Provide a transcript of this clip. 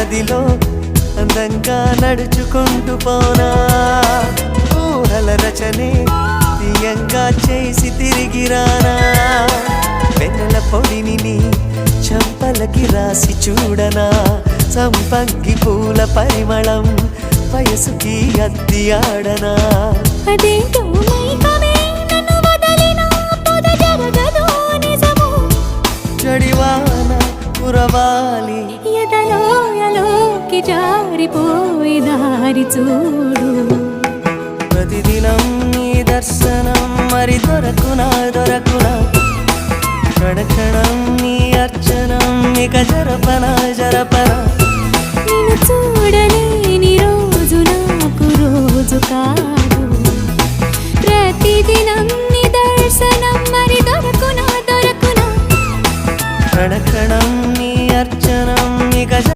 నదిలో అందంగా నడుచుకుంటూ పోనా ఊహల రచనే తీయంగా చేసి తిరిగి రానా వెన్నెల పొడిని నీ చంపలకి రాసి చూడనా సంపంగి పూల పరిమళం వయసుకి అద్ది ఆడనా అదేంటో మైకమే నన్ను వదలిన పొద జరగదో నిజము జడివాన కురవాలి ఎదలోయలోకి జారిపోయి దారి చూడు ప్రతిదినం నీ దర్శనం మరి దొరకునా క్షణ క్షణం నీ అర్చనం ఇక జరపనా